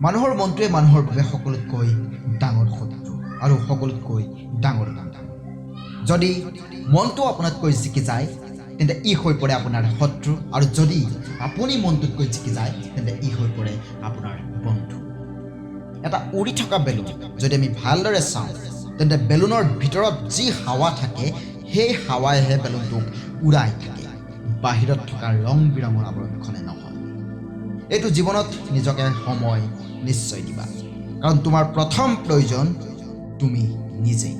মানুহৰ মনটোৱে মানুহৰ বাবে সকলোতকৈ ডাঙৰ শত্ৰু আৰু সকলোতকৈ ডাঙৰ বন্ধু। যদি মনটো আপোনাতকৈ জিকি যায় তেন্তে ই হৈ পৰে আপোনাৰ শত্ৰু, আৰু যদি আপুনি মনটোতকৈ জিকি যায় তেন্তে ই হৈ পৰে আপোনাৰ বন্ধু। এটা উৰি থকা বেলুন যদি আমি ভালদৰে চাওঁ তেন্তে বেলুনৰ ভিতৰত যি হাৱা থাকে সেই হাৱাইহে বেলুনটোক উৰাই থাকে, বাহিৰত থকা ৰং বিৰঙৰ আৱৰণখনে নহয়। এইটো জীৱনত নিজকে সময় নিশ্চয় দিবা, কাৰণ তোমাৰ প্ৰথম প্ৰয়োজন তুমি নিজেই।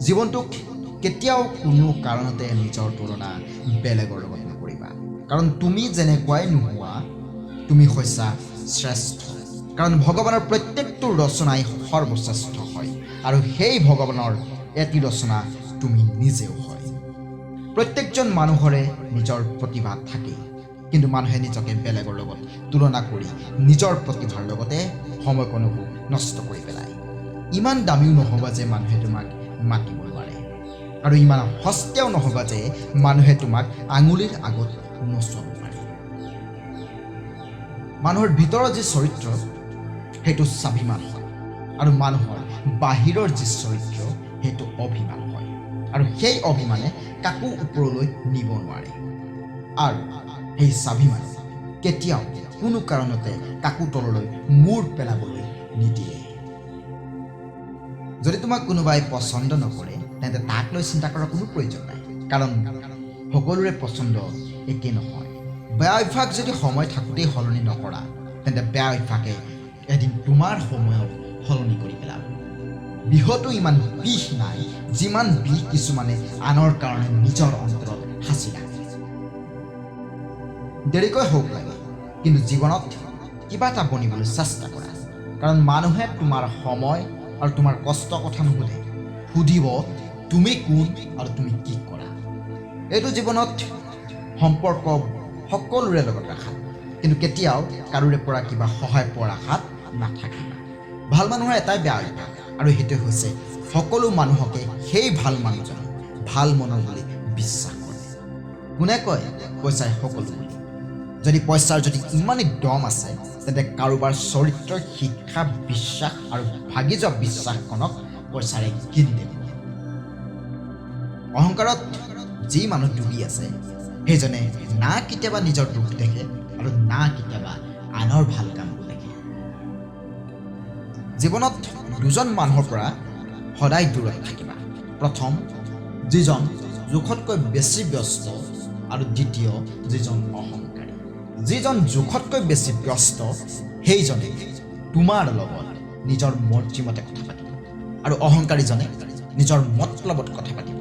জীৱনটোক কেতিয়াও কোনো কাৰণতে নিজৰ তুলনা বেলেগৰ লগত নকৰিবা, কাৰণ তুমি যেনেকুৱাই নোহোৱা তুমি হৈছা শ্ৰেষ্ঠ। কাৰণ ভগৱানৰ প্ৰত্যেকটো ৰচনাই সৰ্বশ্ৰেষ্ঠ হয়, আৰু সেই ভগৱানৰ এটি ৰচনা তুমি নিজেও হয়। প্ৰত্যেকজন মানুহৰে নিজৰ প্ৰতিভা থাকেই, কিন্তু মানুহে নিজকে বেলেগৰ লগত তুলনা কৰি নিজৰ প্ৰতিভাৰ লগতে সময়কণকো নষ্ট কৰি পেলায়। ইমান দামীও নহ'বা যে মানুহে তোমাক মাতিব নোৱাৰে, আৰু ইমান সস্তীয়াও নহ'বা যে মানুহে তোমাক আঙুলিৰ আগত নচুৱাব পাৰে। মানুহৰ ভিতৰৰ যি চৰিত্ৰ সেইটো স্বাভিমান হয়, আৰু মানুহৰ বাহিৰৰ যি চৰিত্ৰ সেইটো অভিমান হয়, আৰু সেই অভিমানে কাকো ওপৰলৈ নিব নোৱাৰে, আৰু সেই স্বাভিমানে কেতিয়াও কোনো কাৰণতে কাকো তললৈ মূৰ পেলাবলৈ নিদিয়ে। যদি তোমাক কোনোবাই পচন্দ নকৰে তেন্তে তাক লৈ চিন্তা কৰাৰ কোনো প্ৰয়োজন নাই, কাৰণ সকলোৰে পচন্দ একে নহয়। বেয়া অভ্যাস যদি সময় থাকোঁতেই সলনি নকৰা তেন্তে বেয়া অভ্যাসে এদিন তোমাৰ সময়ক সলনি কৰি পেলাব। বিহতো ইমান বিষ নাই যিমান বিষ কিছুমানে আনৰ কাৰণে নিজৰ অন্তৰত সাঁচি ৰাখে। দেৰিকৈ হওক লাগে, কিন্তু জীৱনত কিবা এটা বনিবলৈ চেষ্টা কৰা, কাৰণ মানুহে তোমাৰ সময় আৰু তোমাৰ কষ্ট কথা নুসুধে, সুধিব তুমি কোন আৰু তুমি কি কৰা। এইটো জীৱনত সম্পৰ্ক সকলোৰে লগত ৰাখা, কিন্তু কেতিয়াও কাৰোৰে পৰা কিবা সহায় পোৱাৰ আশাত নাথাকিবা। ভাল মানুহৰ এটাই বেয়া অভ্যাস, আৰু সেইটো হৈছে সকলো মানুহকে সেই ভাল মানুহজনে ভাল মনৰ বুলি বিশ্বাস কৰে। কোনে কয় পইচাই সকলো বুলি? যদি পইচাৰ যদি ইমানেই দম আছে তেন্তে কাৰোবাৰ চৰিত্ৰৰ শিক্ষা, বিশ্বাস আৰু ভাগি যোৱা বিশ্বাসখনক পইচাৰে কিনি দিব। অহংকাৰত যি মানুহ ডুবি আছে সেইজনে না কেতিয়াবা নিজৰ দুখ দেখে আৰু না কেতিয়াবা আনৰ ভাল কামবোৰ দেখে। জীৱনত দুজন মানুহৰ পৰা সদায় দূৰত থাকিবা। প্ৰথম, যিজন জোখতকৈ বেছি ব্যস্ত, আৰু দ্বিতীয়, যিজন অহংকাৰী। যিজন জোখতকৈ বেছি ব্যস্ত সেইজনে তোমাৰ লগত নিজৰ মৰ্জিমতে কথা পাতিব, আৰু অহংকাৰীজনে নিজৰ মতলবত কথা পাতিব।